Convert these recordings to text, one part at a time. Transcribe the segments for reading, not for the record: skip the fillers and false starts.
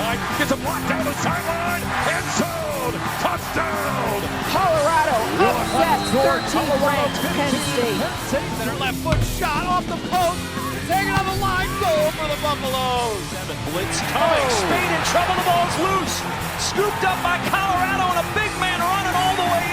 time. Gets a block down the sideline. End zone. Touchdown. Colorado upsets 13th-ranked Penn State. Center left foot shot off the post. Taking on the line. Goal for the Buffaloes. Blitz coming. Spade in trouble. The ball's loose. Scooped up by Colorado, and a big man running all the way in.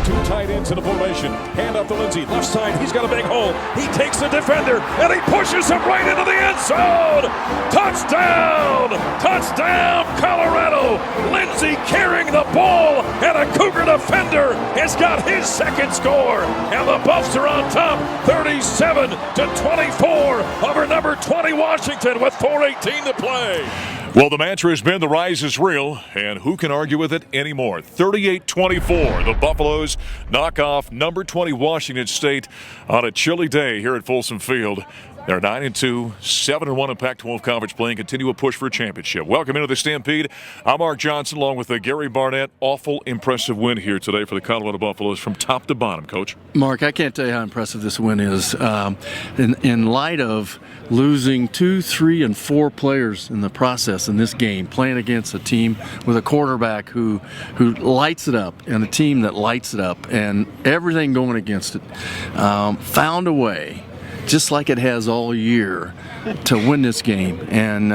Too tight into the formation. Hand up to Lindsey. Left side. He's got a big hole. He takes the defender, and he pushes him right into the end zone. Touchdown! Touchdown, Colorado! Lindsey carrying the ball, and a Cougar defender has got his second score. And the Buffs are on top, 37-24 over number 20 Washington with 4:18 to play. Well, the mantra has been the rise is real, and who can argue with it anymore? 38-24, the Buffaloes knock off number 20 Washington State on a chilly day here at Folsom Field. They're 9-2, 7-1 in Pac-12 Conference play and continue a push for a championship. Welcome into the Stampede. I'm Mark Johnson along with Gary Barnett. Awful impressive win here today for the Colorado Buffaloes from top to bottom, Coach. Mark, I can't tell you how impressive this win is. In light of losing 2, 3, and 4 players in the process in this game, playing against a team with a quarterback who lights it up and a team that lights it up and everything going against it, found a way, just like it has all year, to win this game. And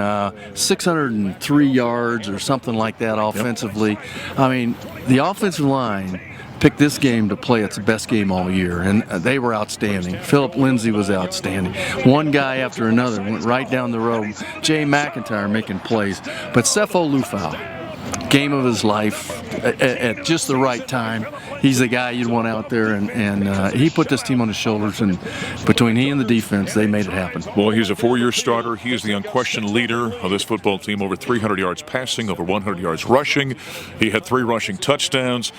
603 yards or something like that offensively. I mean, the offensive line picked this game to play its best game all year, and they were outstanding. Philip Lindsay was outstanding. One guy after another went right down the road. Jay McIntyre making plays. But Sefo Lufau, game of his life at just the right time. He's the guy you'd want out there, and he put this team on his shoulders, and between he and the defense, they made it happen. Well, he's a 4-year starter. He is the unquestioned leader of this football team, over 300 yards passing, over 100 yards rushing. He had 3 rushing touchdowns.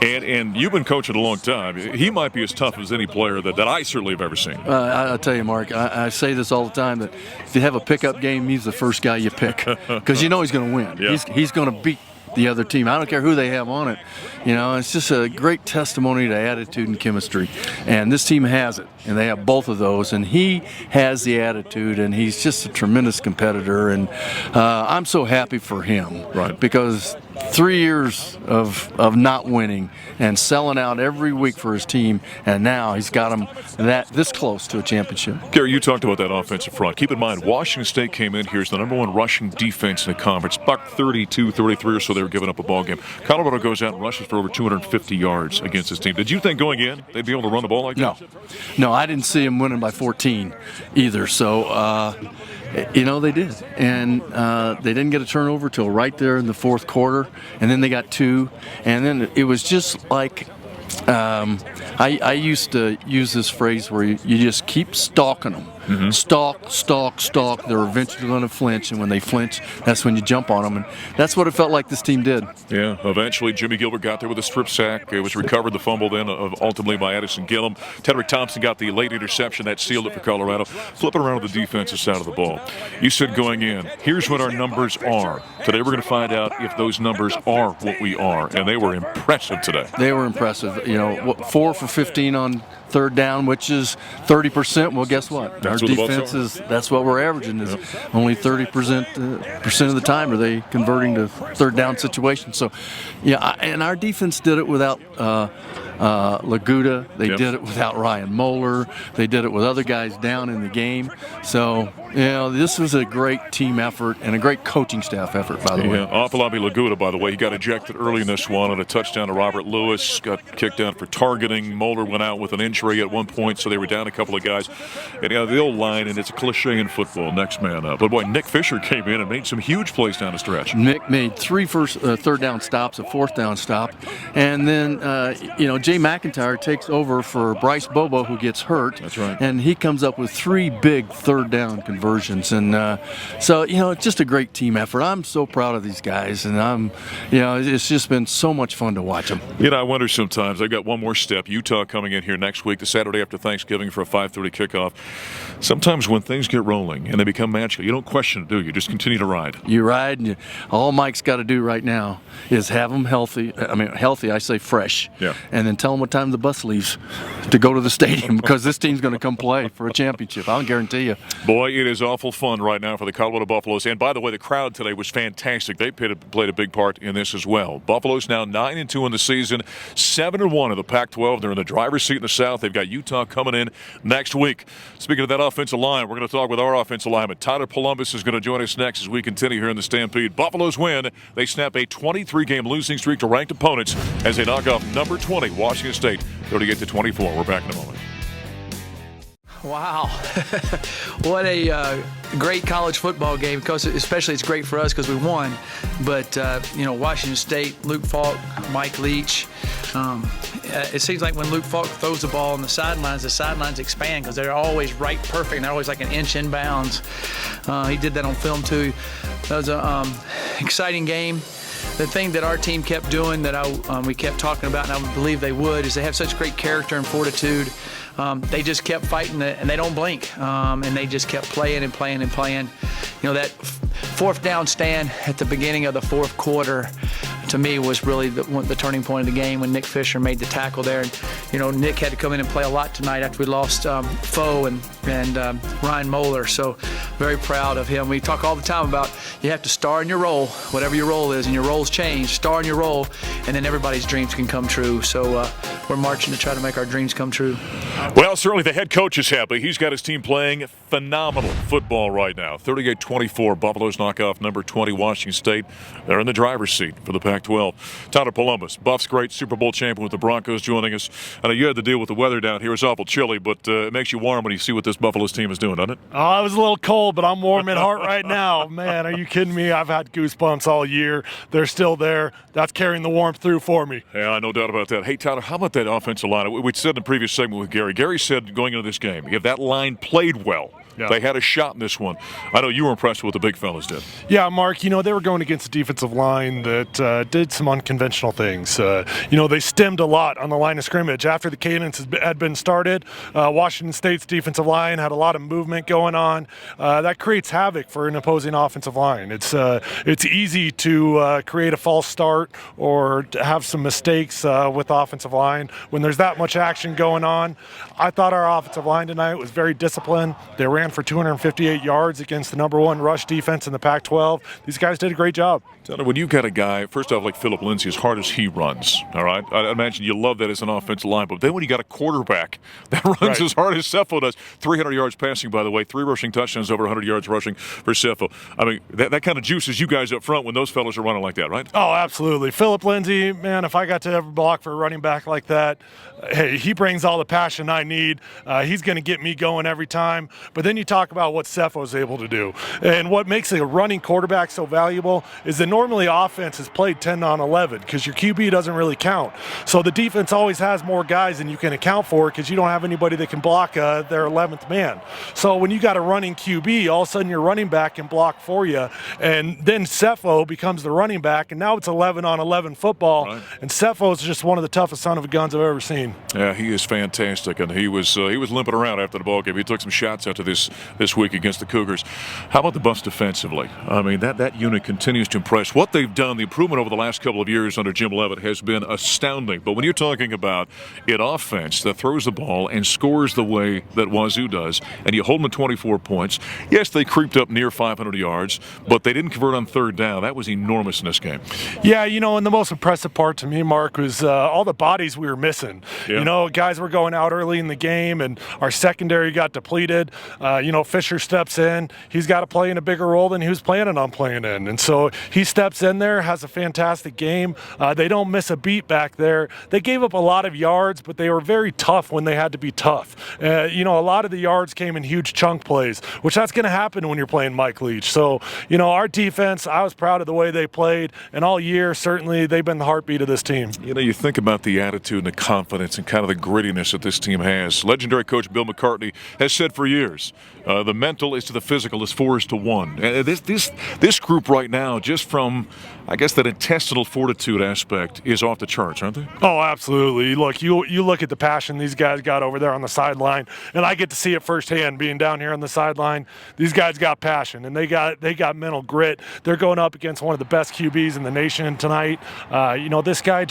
And you've been coaching a long time. He might be as tough as any player that I certainly have ever seen. I'll tell you, Mark, I say this all the time, that if you have a pickup game, he's the first guy you pick because you know he's going to win. Yeah. He's going to beat the other team. I don't care who they have on it. You know, it's just a great testimony to attitude and chemistry. And this team has it, and they have both of those. And he has the attitude, and he's just a tremendous competitor. And I'm so happy for him, right? Because 3 years of not winning and selling out every week for his team, and now he's got them this close to a championship. Gary, you talked about that offensive front. Keep in mind, Washington State came in here as the number 1 rushing defense in the conference. Buck 32, 33 or so they were giving up a ball game. Colorado goes out and rushes for over 250 yards against this team. Did you think going in they'd be able to run the ball like that? No, I didn't see him winning by 14 either. So, you know, they did. And they didn't get a turnover till right there in the fourth quarter. And then they got 2. And then it was just like I used to use this phrase where you just keep stalking them. Mm-hmm. Stalk. They're eventually going to flinch, and when they flinch, that's when you jump on them. And that's what it felt like this team did. Yeah, eventually Jimmy Gilbert got there with a strip sack. It was recovered, the fumble then ultimately by Addison Gillum. Tedrick Thompson got the late interception that sealed it for Colorado. Flipping around with the defensive side of the ball. You said going in, here's what our numbers are. Today we're going to find out if those numbers are what we are, and they were impressive today. They were impressive. You know, 4 for 15 on third down, which is 30%. Well, guess what? That's our what defense that's what we're averaging. Is only 30% of the time are they converting to third down situations. So, yeah, and our defense did it without Laguda. They did it without Ryan Moeller. They did it with other guys down in the game. So, you know, this was a great team effort and a great coaching staff effort, by the way. Afolabi Laguda, by the way, he got ejected early in this one on a touchdown to Robert Lewis. Got kicked out for targeting. Moeller went out with an injury at one point, so they were down a couple of guys. And the old line, and it's a cliche in football, next man up. But boy, Nick Fisher came in and made some huge plays down the stretch. Nick made 3 third down stops, a 4th down stop, and then Jay McIntyre takes over for Bryce Bobo, who gets hurt. That's right. And he comes up with 3 big third down conversions, and so it's just a great team effort. I'm so proud of these guys, and it's just been so much fun to watch them. I wonder sometimes. I got one more step. Utah coming in here next week, the Saturday after Thanksgiving for a 5:30 kickoff. Sometimes when things get rolling and they become magical, you don't question it, do you? You just continue to ride. You ride, and all Mike's got to do right now is have them healthy. I mean, healthy, I say fresh. Yeah. And then tell them what time the bus leaves to go to the stadium because this team's going to come play for a championship. I'll guarantee you. Boy, it is awful fun right now for the Colorado Buffaloes. And by the way, the crowd today was fantastic. They played a big part in this as well. Buffaloes now 9-2 in the season, 7-1 in the Pac-12. They're in the driver's seat in the South. They've got Utah coming in next week. Speaking of that offensive line, we're going to talk with our offensive lineman. Tyler Columbus is going to join us next as we continue here in the Stampede. Buffaloes win. They snap a 23-game losing streak to ranked opponents as they knock off number 20 Washington State 38-24. We're back in a moment. Wow. What a great college football game, because especially it's great for us because we won. But, Washington State, Luke Falk, Mike Leach, it seems like when Luke Falk throws the ball on the sidelines expand because they're always right perfect and they're always like an inch in bounds. He did that on film too. That was an exciting game. The thing that our team kept doing that we kept talking about, and I believe they would, is they have such great character and fortitude. They just kept fighting and they don't blink. And they just kept playing and playing and playing. That fourth down stand at the beginning of the fourth quarter, to me, was really the turning point of the game when Nick Fisher made the tackle there. And, Nick had to come in and play a lot tonight after we lost Foe and Ryan Moeller. So very proud of him. We talk all the time about you have to star in your role, whatever your role is, and your roles change. Star in your role, and then everybody's dreams can come true. So we're marching to try to make our dreams come true. Well, certainly the head coach is happy. He's got his team playing phenomenal football right now. 38-24, Buffaloes knock off number 20 Washington State. They're in the driver's seat for the Pac-12. Tyler Columbus, Buff's great Super Bowl champion with the Broncos, joining us. I know you had to deal with the weather down here. It's awful chilly, but it makes you warm when you see what this Buffaloes team is doing, doesn't it? Oh, it was a little cold, but I'm warm at heart right now. Man, are you kidding me? I've had goosebumps all year. They're still there. That's carrying the warmth through for me. Yeah, no doubt about that. Hey, Tyler, how about that offensive line? We said in the previous segment with Gary. Gary said going into this game, if that line played well, yeah, they had a shot in this one. I know you were impressed with what the big fellas did. Yeah, Mark, they were going against a defensive line that did some unconventional things. They stemmed a lot on the line of scrimmage. After the cadence had been started, Washington State's defensive line had a lot of movement going on. That creates havoc for an opposing offensive line. It's easy to create a false start or to have some mistakes with the offensive line when there's that much action going on. I thought our offensive line tonight was very disciplined. They ran for 258 yards against the number one rush defense in the Pac-12. These guys did a great job. When you've got a guy, first off, like Philip Lindsay, as hard as he runs, all right, I imagine you love that as an offensive line, but then when you got a quarterback that runs as hard as Cepho does, 300 yards passing, by the way, 3 rushing touchdowns, over 100 yards rushing for Cepho. I mean, that kind of juices you guys up front when those fellas are running like that, right? Oh, absolutely. Philip Lindsay, man, if I got to ever block for a running back like that, hey, he brings all the passion I need. He's going to get me going every time. But then you talk about what Cepho is able to do. And what makes a running quarterback so valuable is that normally offense is played 10 on 11 because your QB doesn't really count. So the defense always has more guys than you can account for because you don't have anybody that can block their 11th man. So when you got a running QB, all of a sudden your running back can block for you. And then Cepho becomes the running back, and now it's 11 on 11 football. Right. And Cepho is just one of the toughest son of a guns I've ever seen. Yeah, he is fantastic, and he was limping around after the ball game. He took some shots after this week against the Cougars. How about the Buffs defensively? I mean, that unit continues to impress. What they've done, the improvement over the last couple of years under Jim Leavitt has been astounding. But when you're talking about an offense that throws the ball and scores the way that Wazoo does, and you hold them to 24 points, yes, they creeped up near 500 yards, but they didn't convert on third down. That was enormous in this game. Yeah, and the most impressive part to me, Mark, was all the bodies we were missing. Yeah. Guys were going out early in the game, and our secondary got depleted. Fisher steps in. He's got to play in a bigger role than he was planning on playing in. And so he steps in there, has a fantastic game. They don't miss a beat back there. They gave up a lot of yards, but they were very tough when they had to be tough. A lot of the yards came in huge chunk plays, which that's going to happen when you're playing Mike Leach. So, our defense, I was proud of the way they played. And all year, certainly, they've been the heartbeat of this team. You think about the attitude and the confidence and kind of the grittiness that this team has. Legendary coach Bill McCartney has said for years, the mental is to the physical as 4 is to 1. And this group right now, just from I guess that intestinal fortitude aspect is off the charts, aren't they? Oh, absolutely. Look, you look at the passion these guys got over there on the sideline, and I get to see it firsthand being down here on the sideline. These guys got passion, and they got mental grit. They're going up against one of the best QBs in the nation tonight. This guy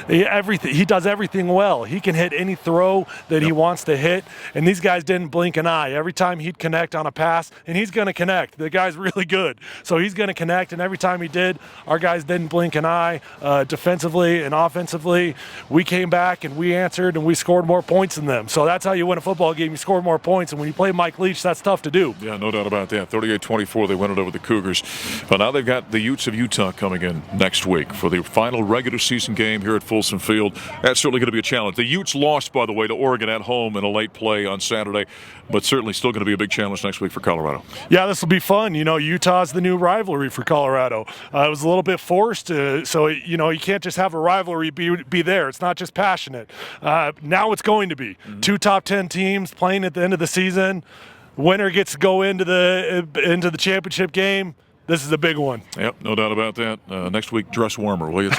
he does everything well. He can hit any throw that he wants to hit, and these guys didn't blink an eye. Every time he'd connect on a pass, and he's going to connect. The guy's really good, so he's going to connect, and every time he did, our guys didn't blink an eye. Defensively and offensively, we came back and we answered and we scored more points than them. So that's how you win a football game. You score more points, and when you play Mike Leach, that's tough to do. Yeah, no doubt about that. 38-24, they win it over the Cougars. But now they've got the Utes of Utah coming in next week for the final regular season game here at Folsom Field. That's certainly going to be a challenge. The Utes lost, by the way, to Oregon at home in a late play on Saturday, but certainly still going to be a big challenge next week for Colorado. Yeah, this will be fun. Utah's the new rivalry for Colorado. It was a little bit forced, so you can't just have a rivalry be there. It's not just passionate. Now it's going to be two top 10 teams playing at the end of the season. Winner gets to go into the championship game. This is a big one. Yep, no doubt about that. Next week, dress warmer, will you?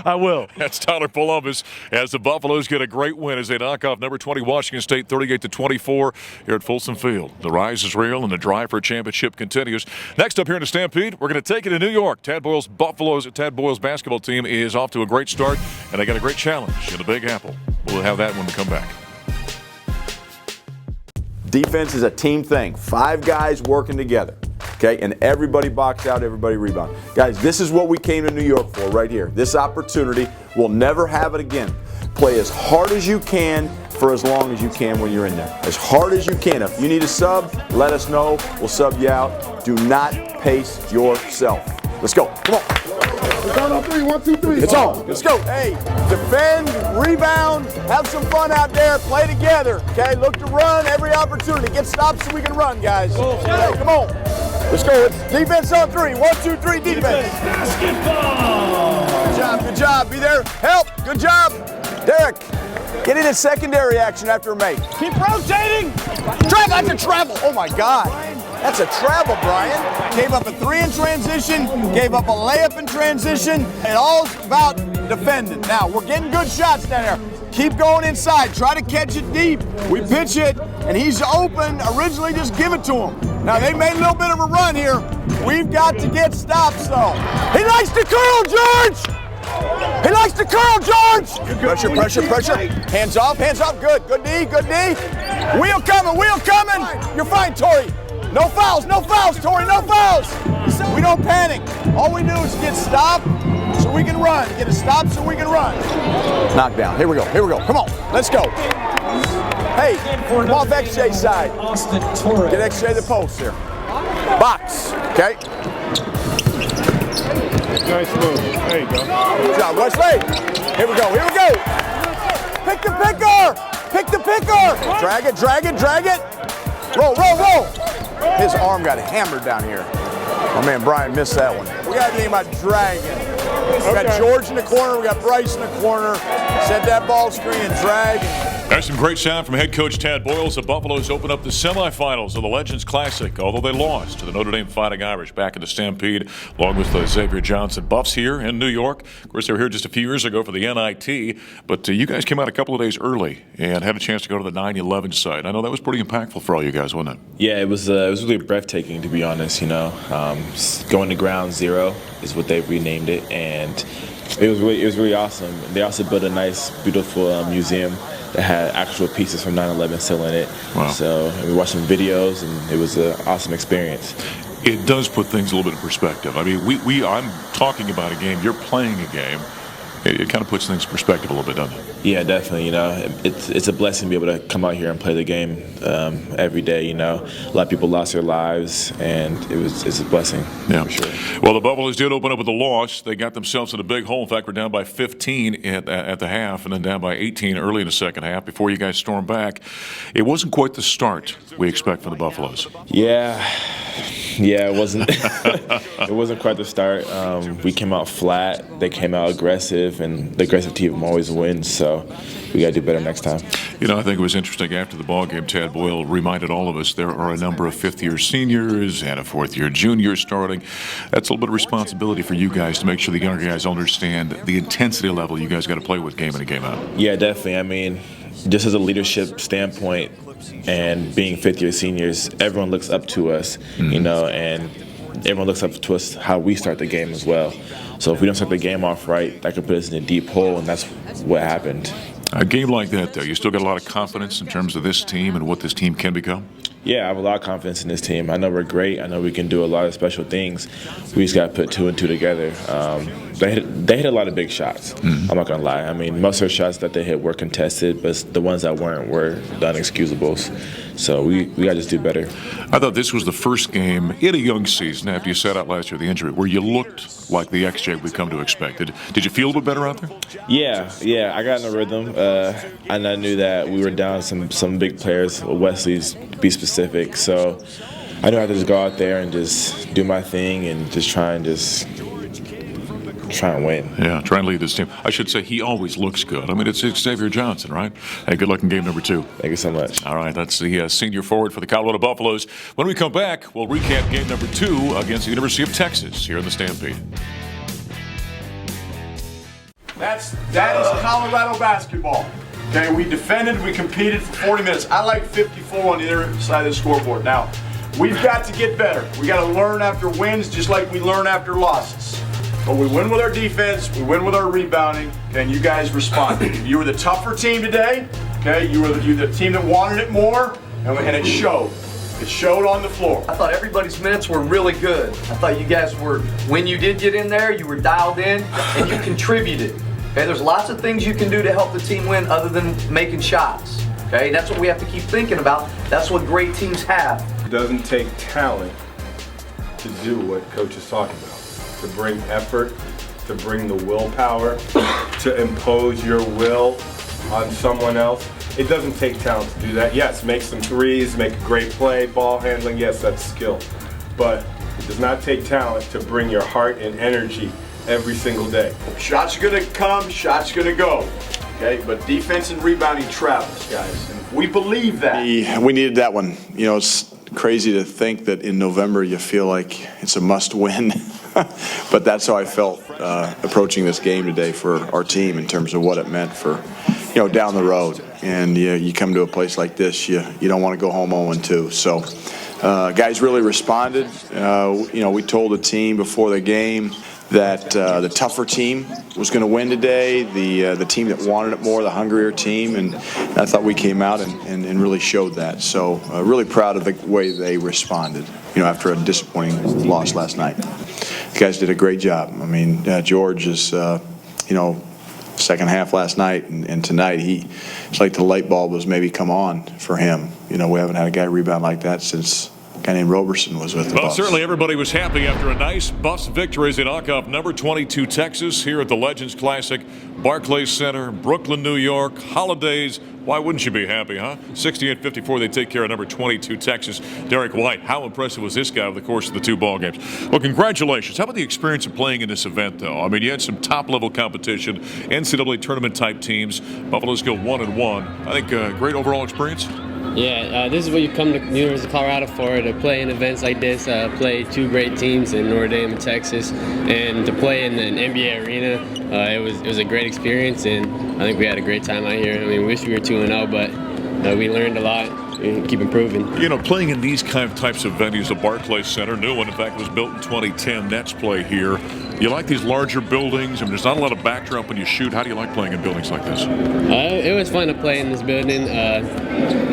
I will. That's Tyler Columbus as the Buffaloes get a great win as they knock off number 20 Washington State 38-24 here at Folsom Field. The rise is real and the drive for a championship continues. Next up here in the Stampede, we're going to take it to New York. Tad Boyle's basketball team is off to a great start, and they got a great challenge in the Big Apple. We'll have that when we come back. Defense is a team thing. 5 guys working together. Okay, and everybody box out, everybody rebound. Guys, this is what we came to New York for right here. This opportunity, we'll never have it again. Play as hard as you can for as long as you can when you're in there. As hard as you can. If you need a sub, let us know. We'll sub you out. Do not pace yourself. Let's go. Come on. It's on 3. 1, 2, 3. It's on. Let's go. Hey, defend, rebound, have some fun out there, play together. Okay, look to run every opportunity. Get stops so we can run, guys. Okay, come on. Let's go. It's defense on 3. 1, 2, 3, defense. Basketball. Good job. Be there. Help. Good job. Derek, get in secondary action after a mate. Keep rotating. Travel. That's a travel. Oh, my God. That's a travel, Brian. Gave up a 3 in transition, gave up a layup in transition, and all's about defending. Now, we're getting good shots down there. Keep going inside. Try to catch it deep. We pitch it, and he's open. Originally, just give it to him. Now, they made a little bit of a run here. We've got to get stops, though. He likes to curl, George! He likes to curl, George! Pressure, pressure, pressure. Hands off, hands off. Good, good D, good D. Wheel coming, wheel coming. You're fine, Tori. No fouls, Tori, no fouls. We don't panic. All we do is get stopped so we can run. Get a stop so we can run. Knockdown. Here we go. Come on, let's go. Hey, come off XJ's side. Get XJ the post here. Box, okay? Nice move. There you go. Good job, Wesley. Here we go. Pick the picker. Drag it. Roll. His arm got hammered down here. My man Brian missed that one. We got to think about dragging. We got George in the corner. We got Bryce in the corner. Set that ball screen and drag. That's some great sound from head coach Tad Boyle. The Buffaloes open up the semifinals of the Legends Classic, although they lost to the Notre Dame Fighting Irish back in the Stampede, along with Xavier Johnson. Buffs here in New York. Of course, they were here just a few years ago for the NIT, but you guys came out a couple of days early and had a chance to go to the 9/11 site. I know that was pretty impactful for all you guys, wasn't it? Yeah, it was really breathtaking, to be honest. Going to Ground Zero is what they renamed it, and it was really awesome. They also built a nice, beautiful museum that had actual pieces from 9/11 still in it. Wow. So we watched some videos, and it was an awesome experience. It does put things a little bit in perspective. I mean, I'm talking about a game. You're playing a game. It kind of puts things in perspective a little bit, doesn't it? Yeah, definitely. It's a blessing to be able to come out here and play the game every day. A lot of people lost their lives, and it's a blessing. Yeah, for sure. Well, the Buffaloes did open up with a loss. They got themselves in a big hole. In fact, we're down by 15 at the half, and then down by 18 early in the second half before you guys stormed back. It wasn't quite the start we expect from the Buffaloes. Yeah, it wasn't. It wasn't quite the start. We came out flat. They came out aggressive, and the aggressive team always wins. So So we got to do better next time. You know, I think it was interesting after the ball game, Tad Boyle reminded all of us there are a number of fifth-year seniors and a fourth-year junior starting. That's a little bit of responsibility for you guys to make sure the younger guys understand the intensity level you guys got to play with game in and game out. Yeah, definitely. I mean, just as a leadership standpoint and being fifth-year seniors, everyone looks up to us, you know, and everyone looks up to us how we start the game as well. So if we don't start the game off right, that could put us in a deep hole, and that's what happened. A game like that, though, you still got a lot of confidence in terms of this team and what this team can become? Yeah, I have a lot of confidence in this team. I know we're great. I know we can do a lot of special things. We just got to put 2 and 2 together. They hit a lot of big shots. I'm not going to lie. I mean, most of the shots that they hit were contested, but the ones that weren't were unexcusables. So we got to just do better. I thought this was the first game in a young season after you sat out last year with the injury where you looked like the XJ we've come to expect. Did you feel a bit better out there? Yeah. I got in a rhythm, and I knew that we were down some big players, Wesley's to be specific. So I knew I had to just go out there and just do my thing and just try and win. Yeah, try and lead this team. I should say he always looks good. I mean, it's Xavier Johnson, right? Hey, good luck in game number 2. Thank you so much. All right, that's the senior forward for the Colorado Buffaloes. When we come back, we'll recap game number 2 against the University of Texas here in the Stampede. That is Colorado basketball. Okay, we defended, we competed for 40 minutes. I like 54 on the other side of the scoreboard. Now, we've got to get better. We got to learn after wins just like we learn after losses. But we win with our defense, we win with our rebounding, and you guys responded. You were the tougher team today, okay? You were the team that wanted it more, and it showed. It showed on the floor. I thought everybody's minutes were really good. I thought you guys were, when you did get in there, you were dialed in, and you contributed. Okay, there's lots of things you can do to help the team win other than making shots. Okay, that's what we have to keep thinking about. That's what great teams have. It doesn't take talent to do what Coach is talking about. To bring effort, to bring the willpower, to impose your will on someone else. It doesn't take talent to do that. Yes, make some threes, make a great play, ball handling, yes, that's skill. But it does not take talent to bring your heart and energy every single day. Shots are gonna come, shots are gonna go. Okay, but defense and rebounding travels, guys. And if we believe that. We needed that one. You know, it's crazy to think that in November you feel like it's a must-win. But that's how I felt approaching this game today for our team in terms of what it meant for, you know, down the road. And you come to a place like this, you don't want to go home 0-2. So guys really responded. You know, we told the team before the game that the tougher team was going to win today, the team that wanted it more, the hungrier team, and I thought we came out and really showed that. So really proud of the way they responded, you know, after a disappointing loss last night. You guys did a great job. I mean, George is, you know, second half last night and tonight, it's like the light bulb was maybe come on for him. You know, we haven't had a guy rebound like that since a guy named Roberson was with the Buffs. Certainly everybody was happy after a nice Buffs victory as they knock off number 22 Texas here at the Legends Classic, Barclays Center, Brooklyn, New York, holidays. Why wouldn't you be happy, huh? 68-54, they take care of number 22 Texas. Derek White, how impressive was this guy over the course of the 2 ball games? Well, congratulations. How about the experience of playing in this event, though? I mean, you had some top-level competition, NCAA tournament-type teams. Buffaloes go 1-1. I think great overall experience. Yeah, this is what you come to the University of Colorado for, to play in events like this, play 2 great teams in Notre Dame and Texas, and to play in an NBA arena. It was a great experience, and I think we had a great time out here. I mean, we wish we were 2-0, but we learned a lot. We keep improving. You know, playing in these types of venues, the Barclays Center, new one, in fact, was built in 2010. Nets play here. You like these larger buildings? I mean, there's not a lot of backdrop when you shoot. How do you like playing in buildings like this? It was fun to play in this building.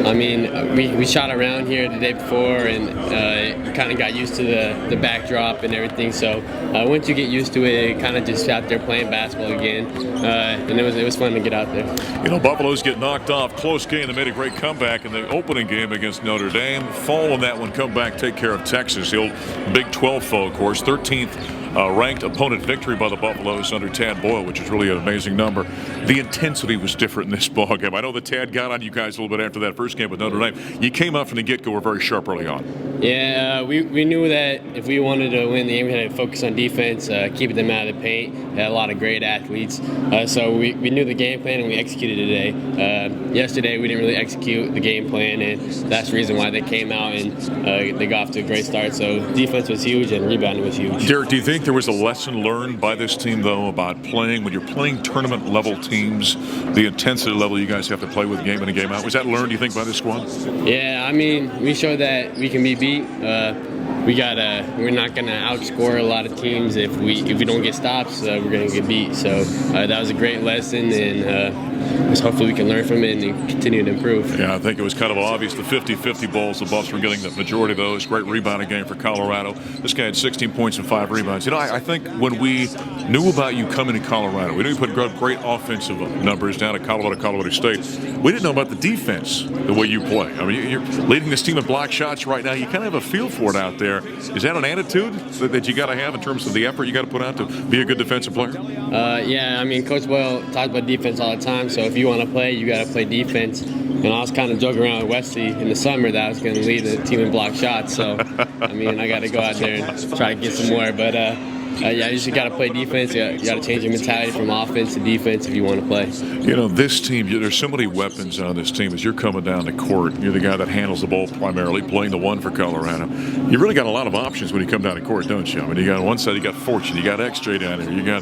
I mean, we shot around here the day before, and kind of got used to the backdrop and everything. So once you get used to it, kind of just out there playing basketball again, and it was fun to get out there. You know, Buffaloes get knocked off. Close game. They made a great comeback in the opening game against Notre Dame. Fall on that one, come back, take care of Texas. The old Big 12 foe, of course, 13th. Ranked opponent victory by the Buffaloes under Tad Boyle, which is really an amazing number. The intensity was different in this ball game. I know that Tad got on you guys a little bit after that first game with Notre Dame. You came out from the get-go, were very sharp early on. Yeah, we knew that if we wanted to win the game, we had to focus on defense, keeping them out of the paint. We had a lot of great athletes. So we knew the game plan and we executed today. Yesterday we didn't really execute the game plan, and that's the reason why they came out and they got off to a great start. So defense was huge and rebounding was huge. Derek, do you think there was a lesson learned by this team, though, about playing, when you're playing tournament-level teams, the intensity level you guys have to play with game in and game out? Was that learned, do you think, by this squad? Yeah, I mean, we showed that we can be beat. We're not gonna outscore a lot of teams. If we don't get stops, we're gonna get beat. So that was a great lesson, and hopefully we can learn from it and continue to improve. Yeah, I think it was kind of obvious. The 50-50 balls, the Buffs were getting the majority of those. Great rebounding game for Colorado. This guy had 16 points and 5 rebounds. You know, I think when we knew about you coming to Colorado, we knew you put great offensive numbers down at Colorado State. We didn't know about the defense, the way you play. I mean, you're leading this team in block shots right now. You kind of have a feel for it out there. Is that an attitude that you got to have in terms of the effort you got to put out to be a good defensive player? Yeah, I mean, Coach Boyle talks about defense all the time. So if you want to play, you got to play defense. And I was kind of joking around with Wesley in the summer that I was going to lead the team in block shots. So, I mean, I got to go out there and try to get some more. But, yeah, you just got to play defense. You got to change your mentality from offense to defense if you want to play. You know, this team, there's so many weapons on this team. As you're coming down the court, you're the guy that handles the ball primarily, playing the one for Colorado. You really got a lot of options when you come down the court, don't you? I mean, you got on one side, you got Fortune, you got XJ down there, you got,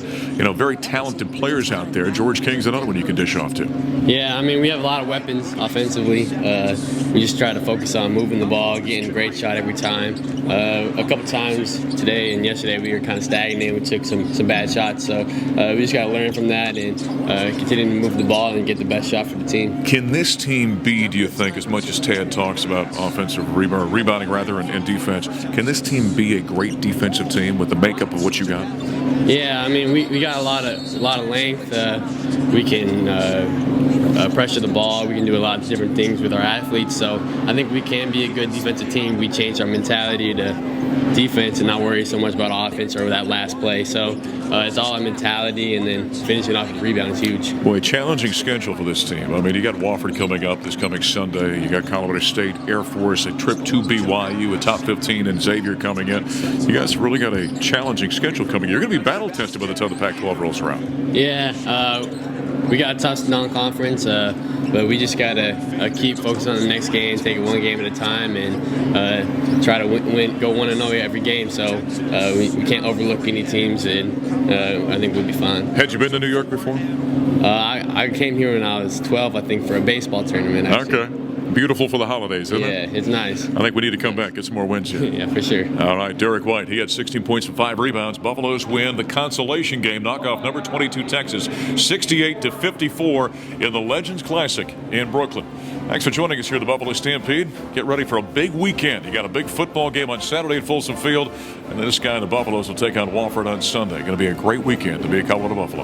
very talented players out there. George King's another one you can dish off to. Yeah, I mean, we have a lot of weapons offensively. We just try to focus on moving the ball, getting a great shot every time. A couple times today and yesterday we were kind of stagnating. We took some bad shots, so we just got to learn from that and continue to move the ball and get the best shot for the team. Can this team be, do you think, as much as Tad talks about offensive rebounding and defense, can this team be a great defensive team with the makeup of what you got? Yeah, I mean, we got a lot of length. We can pressure the ball. We can do a lot of different things with our athletes. So I think we can be a good defensive team. We changed our mentality to defense and not worry so much about offense or that last play. So it's all a mentality, and then finishing off with rebound is huge. Boy, challenging schedule for this team. I mean, you got Wofford coming up this coming Sunday. You got Colorado State, Air Force, a trip to BYU, a top 15, and Xavier coming in. You guys really got a challenging schedule coming. You're going to be battle tested by the time the Pac-12 rolls around. Yeah, we got a tough non-conference, but we just got to keep focused on the next game, take it one game at a time, and try to go 1-0 every game. So we can't overlook any teams, and I think we'll be fine. Had you been to New York before? I came here when I was 12, I think, for a baseball tournament, actually. Okay. Beautiful for the holidays, isn't it? Yeah, it's nice. I think we need to come back, get some more wins here. Yeah, for sure. All right, Derek White, he had 16 points and 5 rebounds. Buffaloes win the consolation game, knock off number 22 Texas, 68-54 in the Legends Classic in Brooklyn. Thanks for joining us here at the Buffalo Stampede. Get ready for a big weekend. You got a big football game on Saturday at Folsom Field, and then this guy in the Buffaloes will take on Wofford on Sunday. Going to be a great weekend to be a Colorado Buffalo.